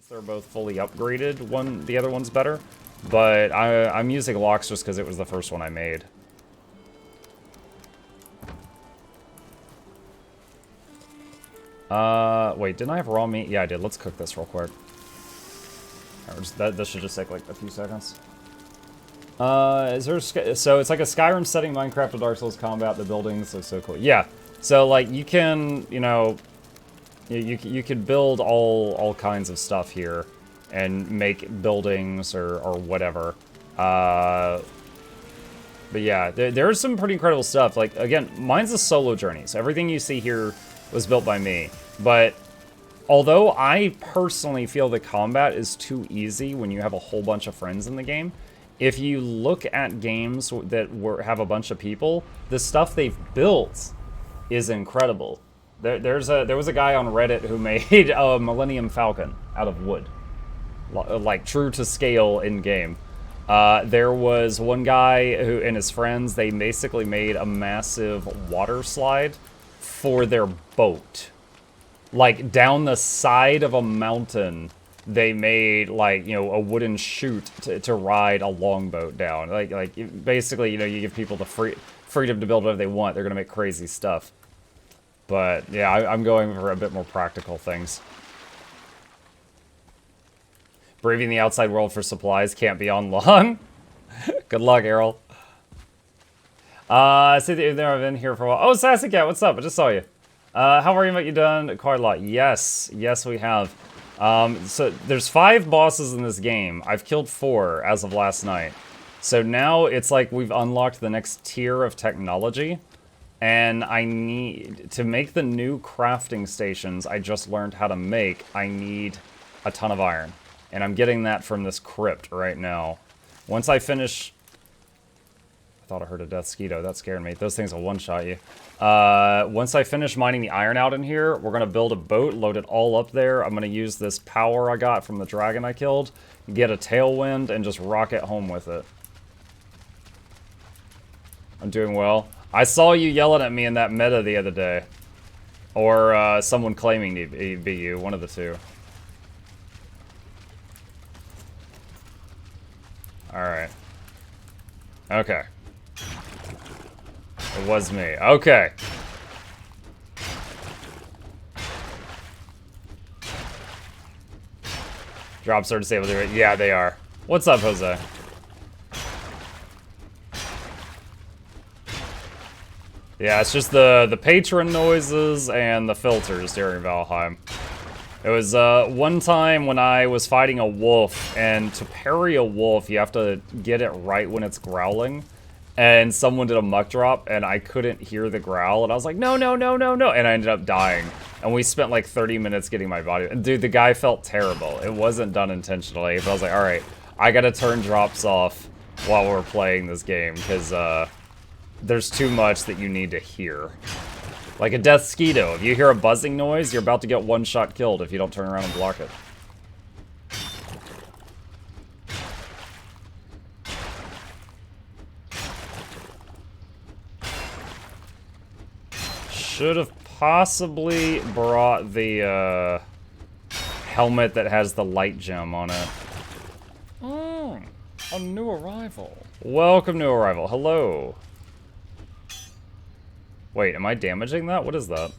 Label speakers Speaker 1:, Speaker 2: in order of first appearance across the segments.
Speaker 1: they're both fully upgraded. The other one's better. But I'm using Locks just because it was the first one I made. Wait, didn't I have raw meat? Yeah, I did. Let's cook this real quick. This should just take like a few seconds. Is there so it's like a Skyrim setting, Minecraft with Dark Souls combat. The buildings look so cool. Yeah, so like you can, you know, you could build all kinds of stuff here, and make buildings or whatever. But yeah, there's some pretty incredible stuff. Like again, mine's a solo journey, so everything you see here was built by me. But although I personally feel the combat is too easy when you have a whole bunch of friends in the game, if you look at games that have a bunch of people, the stuff they've built is incredible. There was a guy on Reddit who made a Millennium Falcon out of wood, like true to scale in game. There was one guy who and his friends, they basically made a massive water slide for their boat. Like down the side of a mountain, they made like, you know, a wooden chute to ride a longboat down. Like basically, you know, you give people the freedom to build whatever they want. They're gonna make crazy stuff. But yeah, I'm going for a bit more practical things. Braving the outside world for supplies can't be on long. Good luck, Errol. I see that you've been here for a while. Oh, Sassy Cat, what's up? I just saw you. How are you, mate? You done quite a lot. Yes, we have. So there's 5 bosses in this game. I've killed 4 as of last night. So now it's like we've unlocked the next tier of technology. And I need to make the new crafting stations I just learned how to make. I need a ton of iron. And I'm getting that from this crypt right now. Once I finish... I thought I heard a death skeeto. That scared me. Those things will one-shot you. Once I finish mining the iron out in here, we're going to build a boat, load it all up there. I'm going to use this power I got from the dragon I killed, get a tailwind, and just rocket home with it. I'm doing well. I saw you yelling at me in that meta the other day. Or someone claiming to be you. One of the two. Alright. Okay. It was me. Okay. Drops are disabled. Yeah, they are. What's up, Jose? Yeah, it's just the patron noises and the filters during Valheim. It was one time when I was fighting a wolf, and to parry a wolf, you have to get it right when it's growling. And someone did a muck drop, and I couldn't hear the growl, and I was like, no, no, no, no, no, and I ended up dying. And we spent like 30 minutes getting my body. And dude, the guy felt terrible. It wasn't done intentionally, but I was like, all right, I gotta turn drops off while we're playing this game, because there's too much that you need to hear. Like a death skeeto. If you hear a buzzing noise, you're about to get one-shot killed if you don't turn around and block it. Should have possibly brought the helmet that has the light gem on it. Oh, a new arrival. Welcome, new arrival. Hello. Wait, am I damaging that? What is that?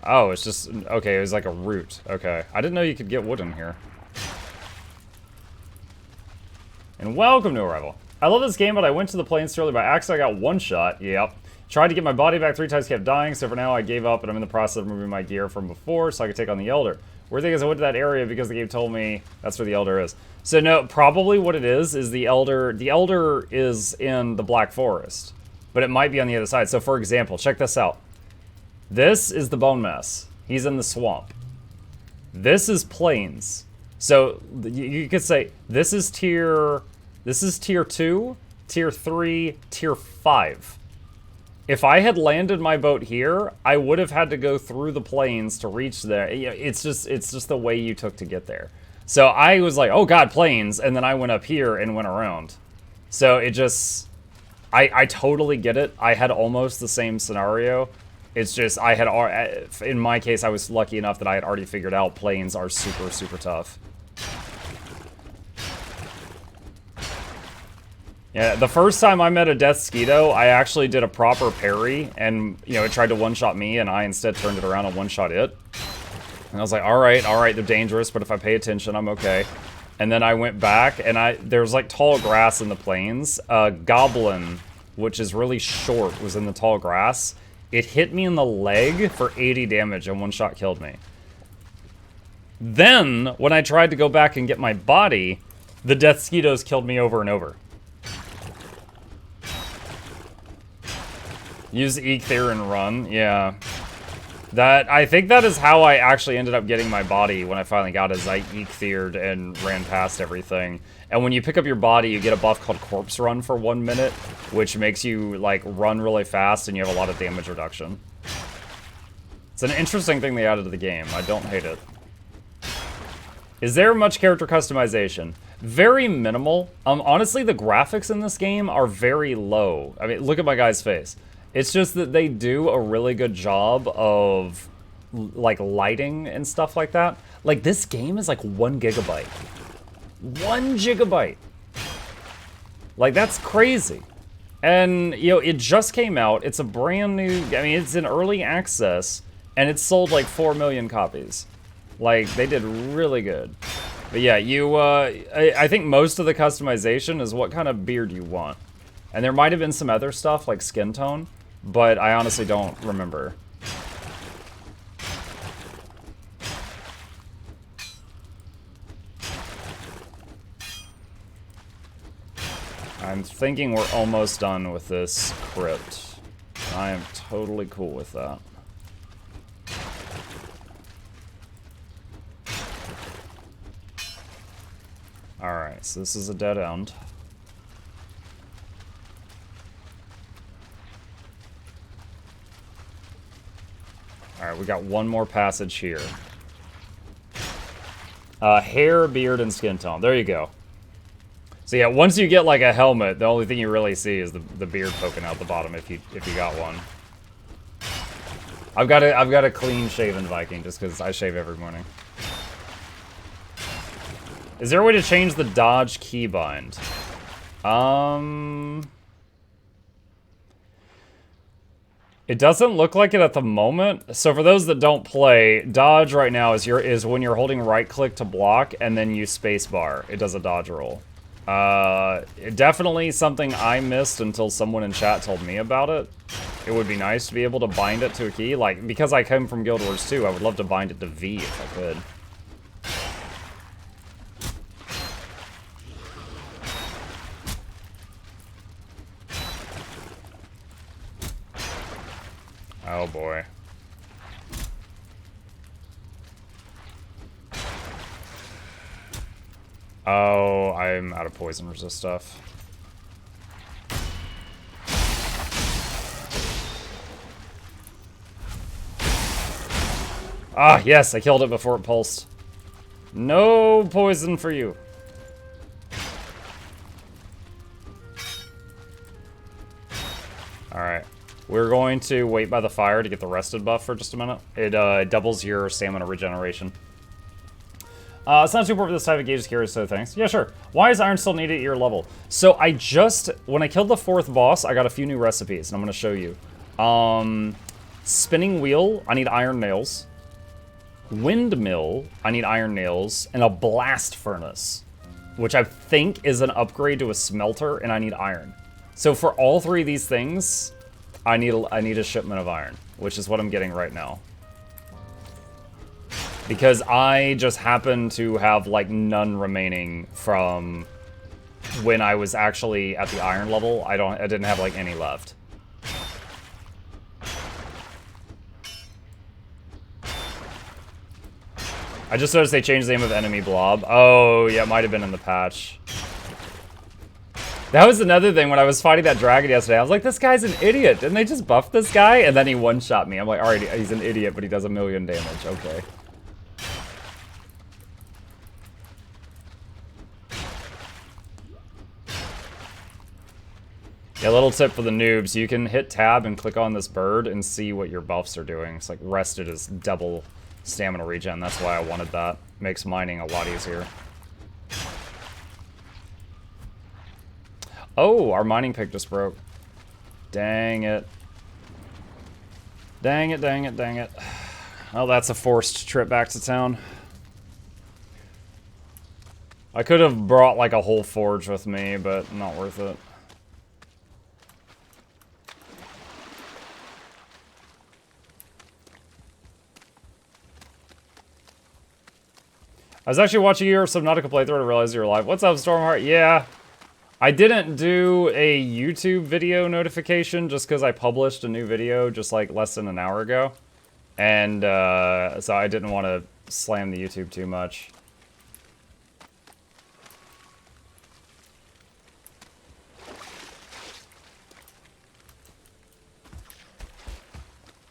Speaker 1: Oh, it's just... Okay, it was like a root. Okay. I didn't know you could get wood in here. And welcome, new arrival. I love this game, but I went to the plains earlier by accident. I got one shot. Yep. Tried to get my body back 3 times, kept dying, so for now I gave up and I'm in the process of removing my gear from before so I could take on the Elder. Weird thing is I went to that area because the game told me that's where the Elder is. So no, probably what it is the Elder is in the Black Forest, but it might be on the other side. So for example, check this out. This is the Bone Mess. He's in the swamp. This is plains. So you could say this is tier 2, tier 3, tier 5. If I had landed my boat here, I would have had to go through the plains to reach there. It's just the way you took to get there. So I was like, oh god, plains, and then I went up here and went around. So it just... I totally get it. I had almost the same scenario. It's just, in my case, I was lucky enough that I had already figured out planes are super, super tough. Yeah, the first time I met a Death Skeeto, I actually did a proper parry, and, you know, it tried to one-shot me, and I instead turned it around and one-shot it. And I was like, alright, they're dangerous, but if I pay attention, I'm okay. And then I went back, and there's, like, tall grass in the plains. A goblin, which is really short, was in the tall grass. It hit me in the leg for 80 damage, and one shot killed me. Then, when I tried to go back and get my body, the Death Skeetos killed me over and over. Use Eek-Theer and run, yeah. I think that is how I actually ended up getting my body when I finally got it, is I Eek-Theered and ran past everything. And when you pick up your body, you get a buff called Corpse Run for 1 minute, which makes you, like, run really fast and you have a lot of damage reduction. It's an interesting thing they added to the game. I don't hate it. Is there much character customization? Very minimal. Honestly, the graphics in this game are very low. I mean, look at my guy's face. It's just that they do a really good job of, like, lighting and stuff like that. Like, this game is, like, 1 gigabyte. 1 gigabyte! Like, that's crazy. And, you know, it just came out. It's a brand new... I mean, it's in early access, and it's sold, like, 4 million copies. Like, they did really good. But yeah, I think most of the customization is what kind of beard you want. And there might have been some other stuff, like skin tone, but I honestly don't remember. I'm thinking we're almost done with this crypt. I am totally cool with that. Alright, so this is a dead end. Alright, we got one more passage here. Hair, beard, and skin tone. There you go. So yeah, once you get like a helmet, the only thing you really see is the beard poking out the bottom if you got one. I've got a clean shaven Viking just because I shave every morning. Is there a way to change the dodge keybind? It doesn't look like it at the moment. So for those that don't play, dodge right now is when you're holding right click to block and then you space bar. It does a dodge roll. Definitely something I missed until someone in chat told me about it. It would be nice to be able to bind it to a key. Like, because I come from Guild Wars 2, I would love to bind it to V if I could. Oh boy. Oh, I'm out of poison resist stuff. Ah, yes, I killed it before it pulsed. No poison for you. Alright. We're going to wait by the fire to get the rested buff for just a minute. It doubles your stamina regeneration. It's not too important for this type of gauge, curious, so thanks. Yeah, sure. Why is iron still needed at your level? So I when I killed the 4th boss, I got a few new recipes, and I'm going to show you. Spinning wheel, I need iron nails. Windmill, I need iron nails. And a blast furnace, which I think is an upgrade to a smelter, and I need iron. So for all 3 of these things, I need a shipment of iron, which is what I'm getting right now. Because I just happen to have, like, none remaining from when I was actually at the iron level. I didn't have, like, any left. I just noticed they changed the name of enemy blob. Oh, yeah, it might have been in the patch. That was another thing when I was fighting that dragon yesterday. I was like, this guy's an idiot. Didn't they just buff this guy? And then he one-shot me. I'm like, alright, he's an idiot, but he does 1,000,000 damage. Okay. Yeah, little tip for the noobs. You can hit tab and click on this bird and see what your buffs are doing. It's like rested is double stamina regen. That's why I wanted that. Makes mining a lot easier. Oh, our mining pick just broke. Dang it. Dang it, dang it, dang it. Well, that's a forced trip back to town. I could have brought like a whole forge with me, but not worth it. I was actually watching your Subnautica playthrough and realized you were live. What's up, Stormheart? Yeah. I didn't do a YouTube video notification just because I published a new video just like less than an hour ago. And so I didn't want to slam the YouTube too much.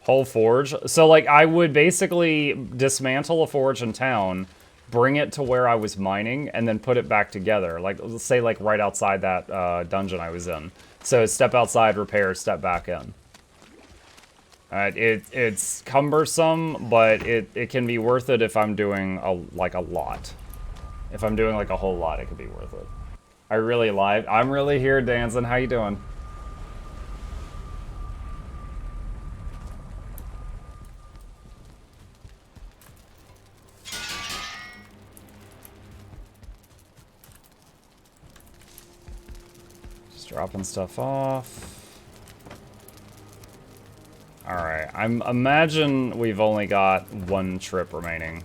Speaker 1: Whole forge. So like I would basically dismantle a forge in town, bring it to where I was mining, and then put it back together. Like, let's say, like, right outside that dungeon I was in. So, step outside, repair, step back in. It's cumbersome, but it can be worth it if I'm doing, a lot. If I'm doing, like, a whole lot, it could be worth it. I'm really here, dancing. How you doing? Dropping stuff off. Alright, imagine we've only got one trip remaining.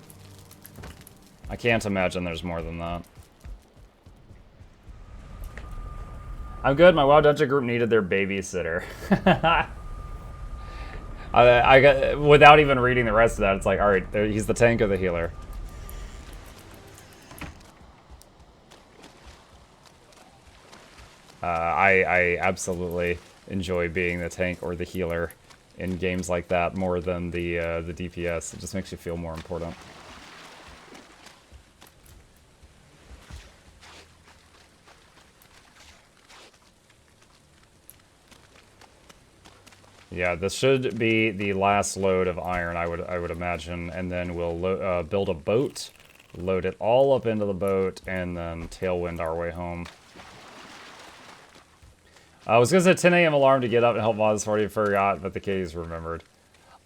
Speaker 1: I can't imagine there's more than that. I'm good, my WoW Dungeon group needed their babysitter. I got, without even reading the rest of that, it's like, alright, he's the tank or the healer. I absolutely enjoy being the tank or the healer in games like that more than the DPS. It just makes you feel more important. Yeah, this should be the last load of iron, I would imagine, and then we'll build a boat, load it all up into the boat, and then tailwind our way home. I was gonna say 10 a.m. alarm to get up and help mods party, forgot, but the kitties remembered.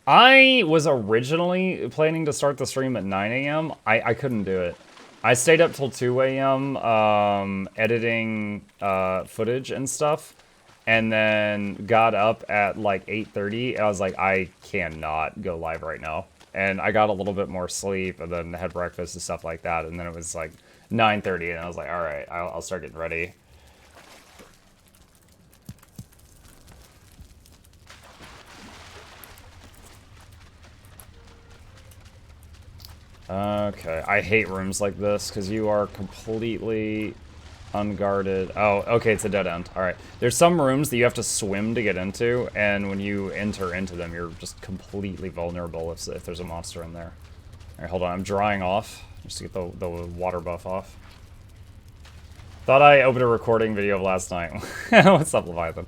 Speaker 1: I was originally planning to start the stream at 9 a.m. I couldn't do it. I stayed up till 2 a.m. Editing footage and stuff, and then got up at like 8:30, and I was like, I cannot go live right now. And I got a little bit more sleep, and then had breakfast and stuff like that, and then it was like 9:30, and I was like, all right, I'll start getting ready. Okay, I hate rooms like this because you are completely unguarded. Oh, okay, it's a dead end. All right. There's some rooms that you have to swim to get into, and when you enter into them, you're just completely vulnerable if there's a monster in there. All right, hold on. I'm drying off just to get the water buff off. Thought I opened a recording video of last night. What's up, Leviathan?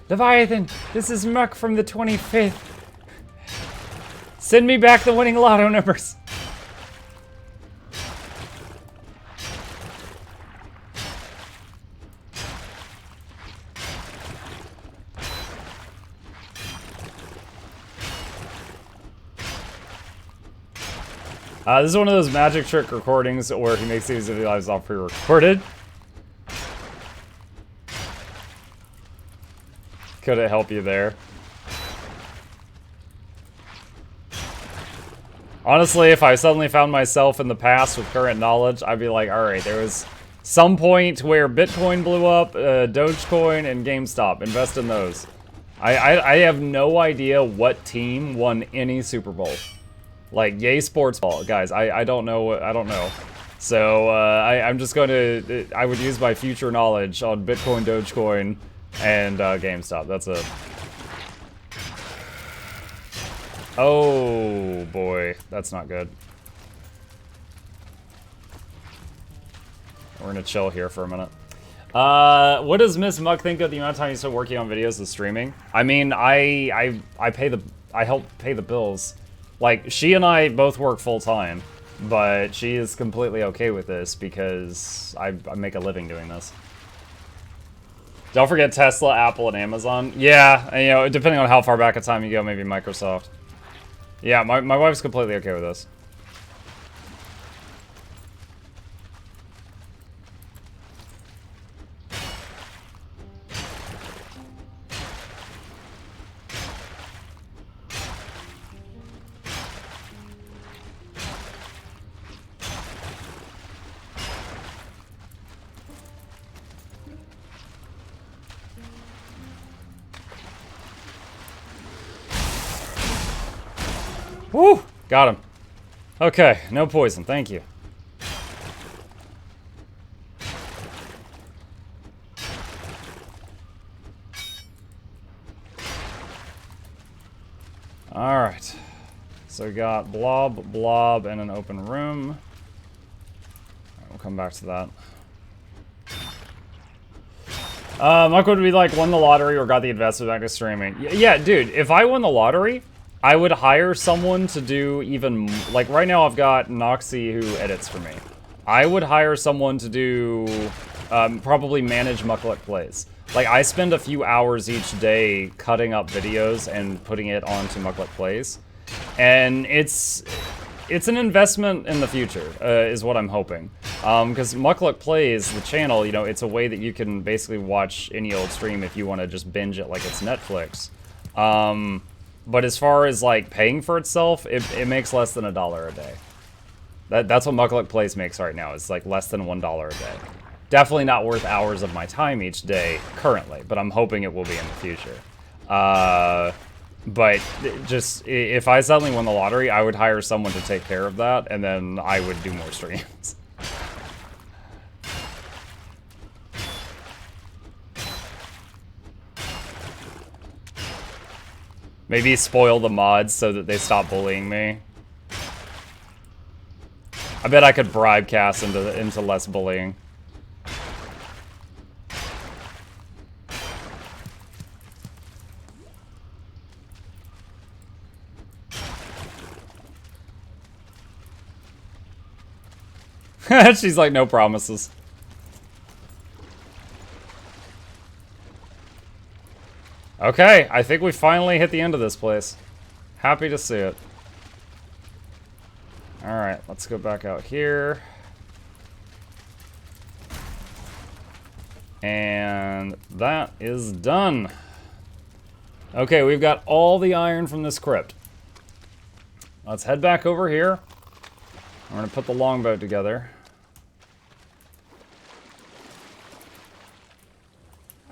Speaker 1: Leviathan, this is Muck from the 25th. Send me back the winning lotto numbers. This is one of those magic trick recordings where he makes these lives all pre-recorded. Could it help you there? Honestly, if I suddenly found myself in the past with current knowledge, I'd be like, alright, there was some point where Bitcoin blew up, Dogecoin, and GameStop. Invest in those. I have no idea what team won any Super Bowl. Like, yay sports ball. Guys, I don't know. I don't know. So, I'm just going to... I would use my future knowledge on Bitcoin, Dogecoin, and GameStop. That's it. Oh, boy. That's not good. We're going to chill here for a minute. What does Miss Muck think of the amount of time you spent working on videos and streaming? I mean, I help pay the bills. Like, she and I both work full time, but she is completely okay with this because I make a living doing this. Don't forget Tesla, Apple, and Amazon. Yeah, and, you know, depending on how far back in time you go, maybe Microsoft. Yeah, my wife's completely okay with this. Woo! Got him. Okay, no poison, thank you. Alright. So we got blob, blob, and an open room. Right, we'll come back to that. Mike would be like, won the lottery or got the investment back to streaming. Yeah, dude, if I won the lottery, I would hire someone to do even, like right now I've got Noxie who edits for me. I would hire someone to do, probably manage Mukluk Plays. Like I spend a few hours each day cutting up videos and putting it onto Mukluk Plays. And it's an investment in the future, is what I'm hoping. Because Mukluk Plays, the channel, you know, it's a way that you can basically watch any old stream if you want to just binge it like it's Netflix. But as far as, like, paying for itself, it makes less than $1 a day. That's what Mukluk Plays makes right now. It's, like, less than $1 a day. Definitely not worth hours of my time each day, currently, but I'm hoping it will be in the future. But just, if I suddenly won the lottery, I would hire someone to take care of that, and then I would do more streams. Maybe spoil the mods so that they stop bullying me. I bet I could bribe Cass into less bullying. She's like, no promises. Okay, I think we finally hit the end of this place. Happy to see it. Alright, let's go back out here. And that is done. Okay, we've got all the iron from this crypt. Let's head back over here. We're gonna put the longboat together.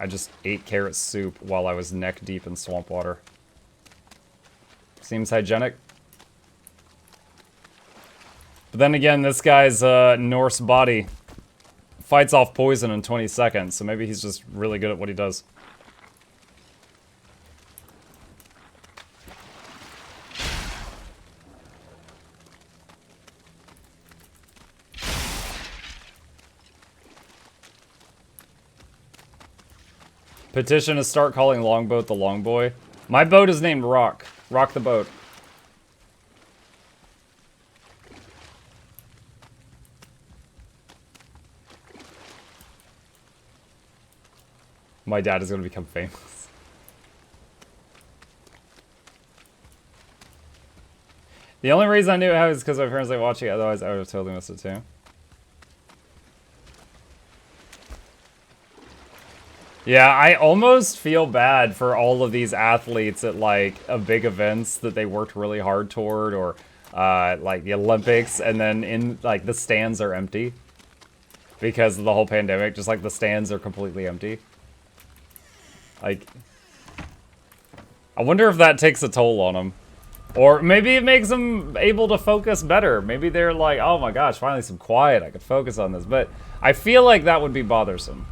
Speaker 1: I just ate carrot soup while I was neck deep in swamp water. Seems hygienic. But then again, this guy's Norse body fights off poison in 20 seconds, so maybe he's just really good at what he does. Petition to start calling Longboat the Long Boy. My boat is named Rock. Rock the boat. My dad is going to become famous. The only reason I knew it was because my parents like watching it, otherwise I would have totally missed it too. Yeah, I almost feel bad for all of these athletes at, like, big events that they worked really hard toward, or, like, the Olympics, and then, like, the stands are empty. Because of the whole pandemic, just, like, the stands are completely empty. Like, I wonder if that takes a toll on them. Or maybe it makes them able to focus better. Maybe they're like, oh my gosh, finally some quiet, I could focus on this. But I feel like that would be bothersome.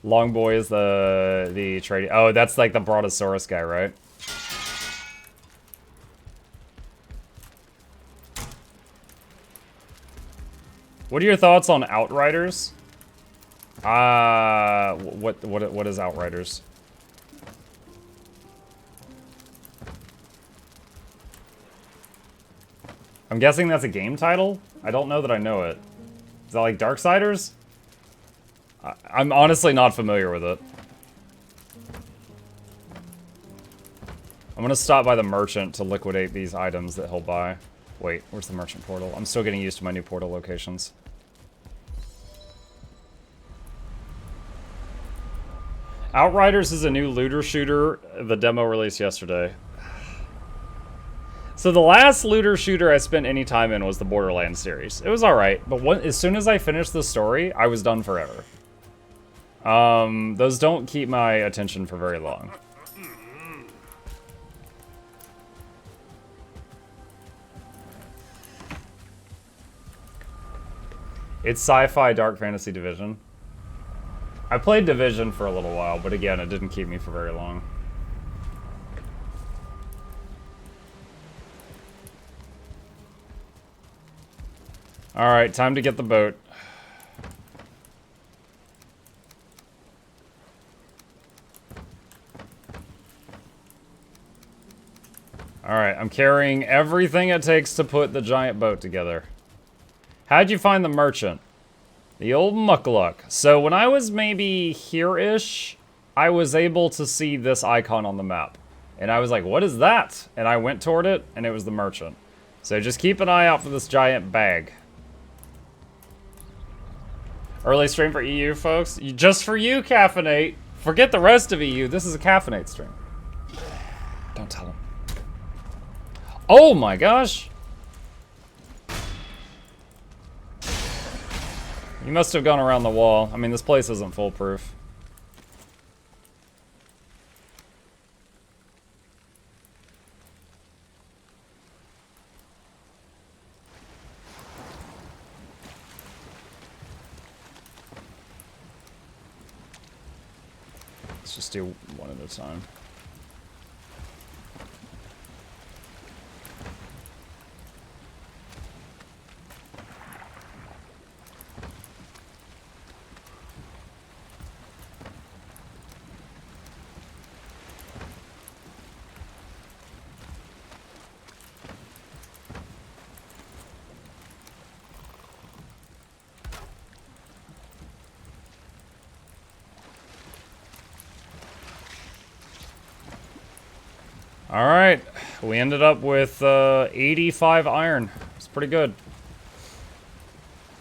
Speaker 1: Long Boy is the trading. Oh, that's like the Brontosaurus guy, right? What are your thoughts on Outriders? What is Outriders? I'm guessing that's a game title? I don't know that I know it. Is that like Darksiders? I'm honestly not familiar with it. I'm gonna stop by the merchant to liquidate these items that he'll buy. Wait, where's the merchant portal? I'm still getting used to my new portal locations. Outriders is a new looter shooter. The demo released yesterday. So the last looter shooter I spent any time in was the Borderlands series. It was alright, but as soon as I finished the story, I was done forever. Those don't keep my attention for very long. It's sci-fi dark fantasy Division. I played Division for a little while, but again, it didn't keep me for very long. Alright, time to get the boat. Alright, I'm carrying everything it takes to put the giant boat together. How'd you find the merchant? The old Mukluk. So when I was maybe here-ish, I was able to see this icon on the map. And I was like, what is that? And I went toward it, and it was the merchant. So just keep an eye out for this giant bag. Early stream for EU, folks. Just for you, Caffeinate. Forget the rest of EU. This is a Caffeinate stream. Don't tell him. Oh my gosh! You must have gone around the wall. I mean, this place isn't foolproof. Let's just do one at a time. Alright, we ended up with 85 iron. It's pretty good.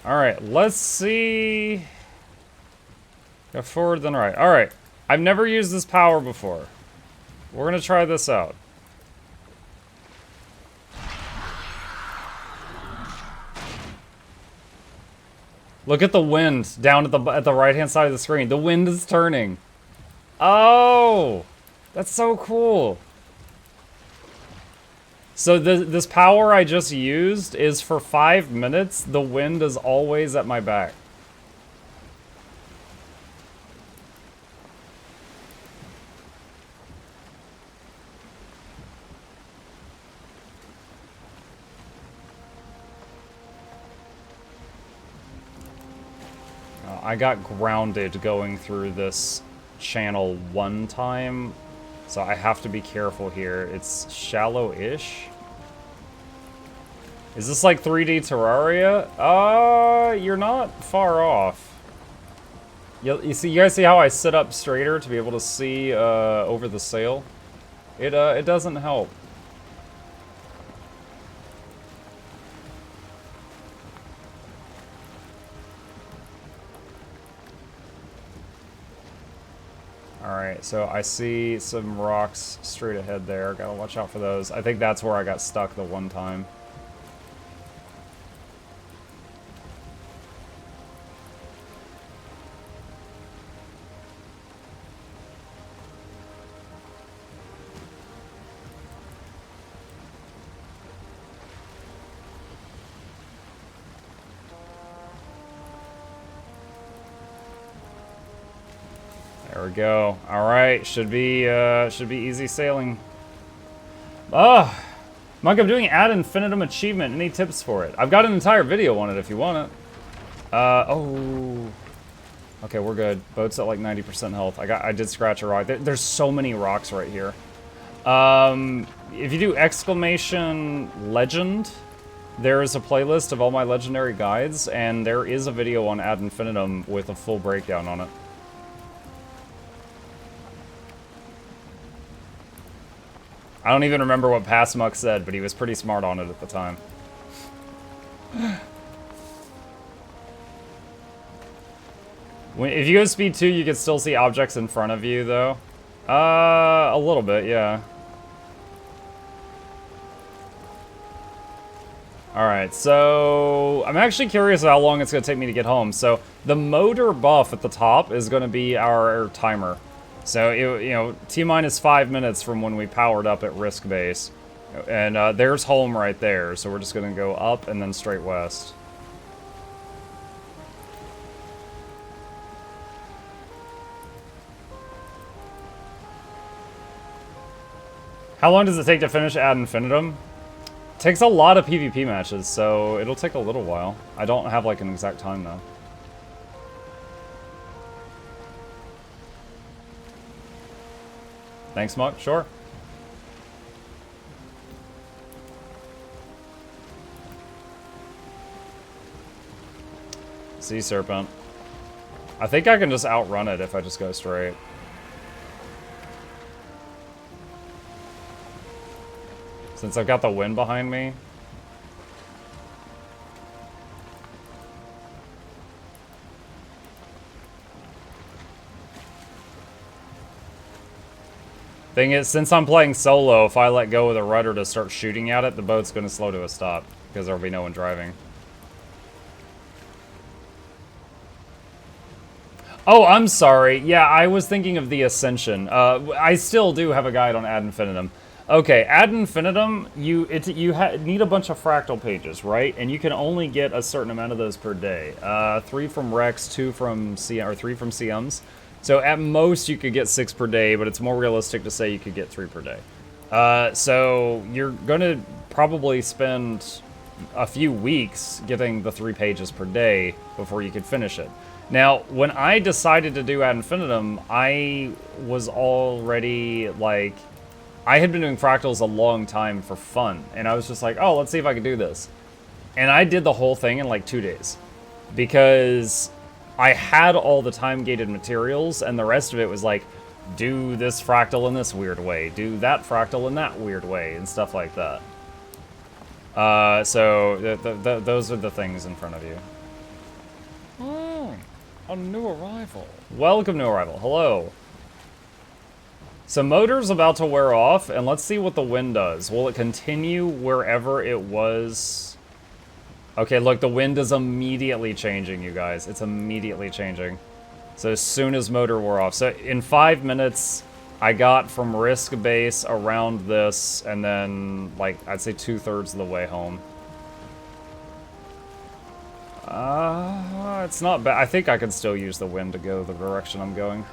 Speaker 1: Alright, let's see. Go forward, then right. Alright, I've never used this power before. We're gonna try this out. Look at the wind down at the right-hand side of the screen. The wind is turning. Oh, that's so cool. So this power I just used is for 5 minutes. The wind is always at my back. I got grounded going through this channel one time. So I have to be careful here. It's shallow-ish. Is this like 3D Terraria? You're not far off. You guys see how I sit up straighter to be able to see over the sail? It doesn't help. Alright, so I see some rocks straight ahead there. Gotta watch out for those. I think that's where I got stuck the one time. There we go. All right, should be easy sailing. Ah, Monk, I'm doing ad infinitum achievement. Any tips for it? I've got an entire video on it if you want it. Oh. Okay, we're good. Boat's at like 90% health. I did scratch a rock. There's so many rocks right here. If you do exclamation legend, there is a playlist of all my legendary guides, and there is a video on Ad Infinitum with a full breakdown on it. I don't even remember what Passmuck said, but he was pretty smart on it at the time. If you go speed 2, you can still see objects in front of you, though. A little bit, yeah. Alright, so I'm actually curious how long it's going to take me to get home. So the motor buff at the top is going to be our timer. So, you know, T-minus 5 minutes from when we powered up at Risk Base. And there's home right there, so we're just going to go up and then straight west. How long does it take to finish Ad Infinitum? Takes a lot of PvP matches, so it'll take a little while. I don't have like an exact time though. Thanks, Muck. Sure. Sea Serpent. I think I can just outrun it if I just go straight. Since I've got the wind behind me. Thing is, since I'm playing solo, if I let go of the rudder to start shooting at it, the boat's going to slow to a stop, because there'll be no one driving. Oh, I'm sorry. Yeah, I was thinking of the Ascension. I still do have a guide on Ad Infinitum. Okay, Ad Infinitum, you need a bunch of fractal pages, right? And you can only get a certain amount of those per day. 3 from Rex, 2 from CM, or 3 from CMs. So at most you could get 6 per day, but it's more realistic to say you could get 3 per day. So you're gonna probably spend a few weeks getting the 3 pages per day before you could finish it. Now, when I decided to do Ad Infinitum, I was already like, I had been doing fractals a long time for fun, and I was just like, oh, let's see if I can do this. And I did the whole thing in like 2 days, because I had all the time-gated materials, and the rest of it was like, do this fractal in this weird way, do that fractal in that weird way, and stuff like that. So those are the things in front of you. Oh, a new arrival. Welcome, new arrival. Hello. So motor's about to wear off, and let's see what the wind does. Will it continue wherever it was? Okay, look, the wind is immediately changing, you guys. It's immediately changing. So as soon as motor wore off. So in 5 minutes, I got from Risk Base around this, and then, like, I'd say 2/3 of the way home. It's not bad. I think I can still use the wind to go the direction I'm going.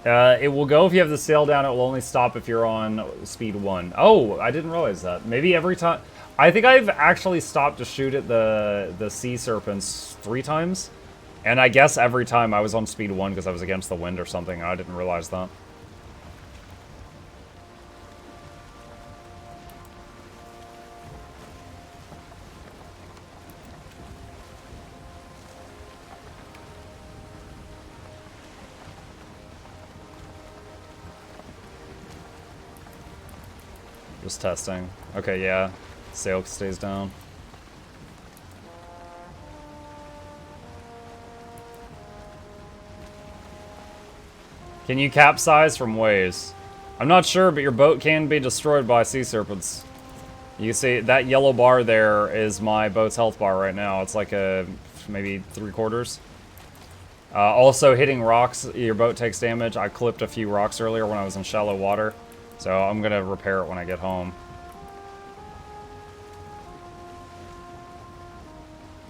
Speaker 1: It will go if you have the sail down. It will only stop if you're on speed 1. Oh, I didn't realize that. Maybe every time... I think I've actually stopped to shoot at the sea serpents 3 times. And I guess every time I was on speed 1 because I was against the wind or something. I didn't realize that. Just testing. Okay, yeah. Sail stays down. Can you capsize from waves? I'm not sure, but your boat can be destroyed by sea serpents. You see, that yellow bar there is my boat's health bar right now. It's like a maybe 3/4. Also, hitting rocks, your boat takes damage. I clipped a few rocks earlier when I was in shallow water. So I'm going to repair it when I get home.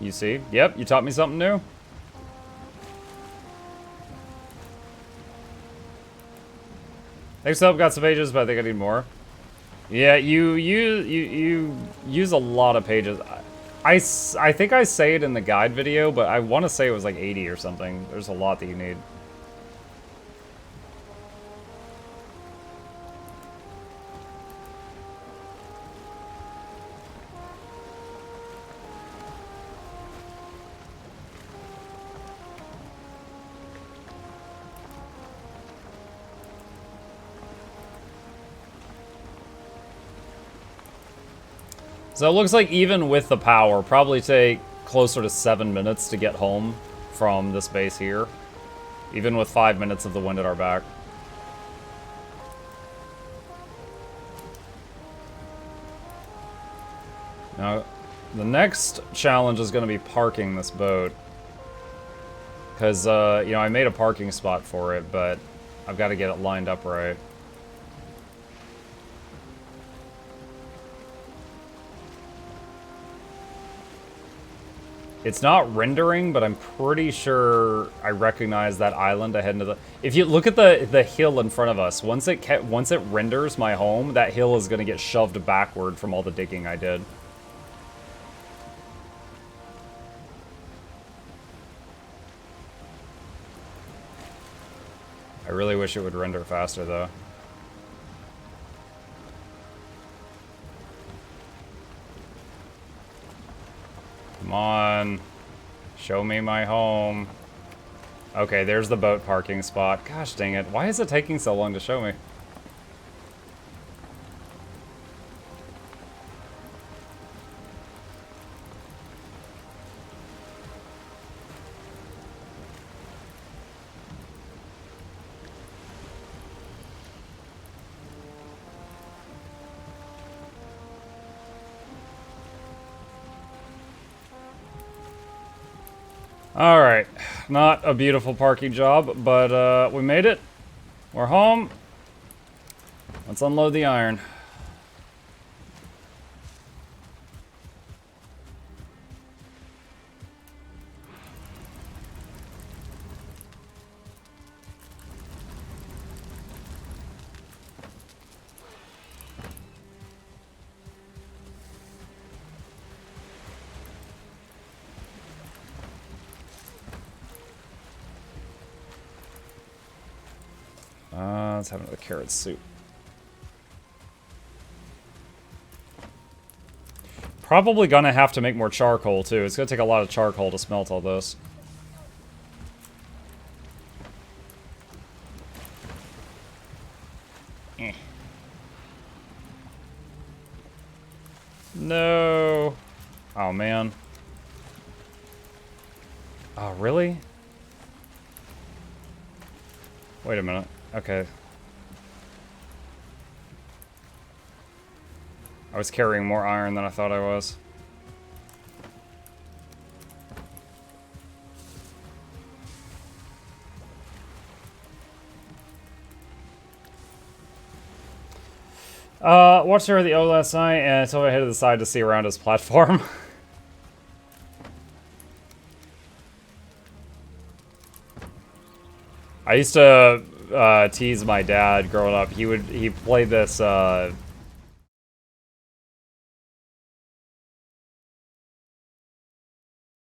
Speaker 1: You see? Yep, you taught me something new. Next up, got some pages, but I think I need more. Yeah, you use a lot of pages. I think I say it in the guide video, but I want to say it was like 80 or something. There's a lot that you need. So it looks like even with the power, probably take closer to 7 minutes to get home from this base here. Even with 5 minutes of the wind at our back. Now, the next challenge is going to be parking this boat. Because, you know, I made a parking spot for it, but I've got to get it lined up right. It's not rendering, but I'm pretty sure I recognize that island ahead of the... If you look at the hill in front of us, once it renders my home, that hill is going to get shoved backward from all the digging I did. I really wish it would render faster, though. Come on. Show me my home. Okay, there's the boat parking spot. Gosh dang it. Why is it taking so long to show me? Alright, not a beautiful parking job, but we made it. We're home. Let's unload the iron. Let's have another carrot soup. Probably gonna have to make more charcoal, too. It's gonna take a lot of charcoal to smelt all this. No. Oh, man. Oh, really? Wait a minute. Okay. I was carrying more iron than I thought I was. Watched her at the O last night, and so I headed to the side to see around his platform. I used to tease my dad growing up. He played this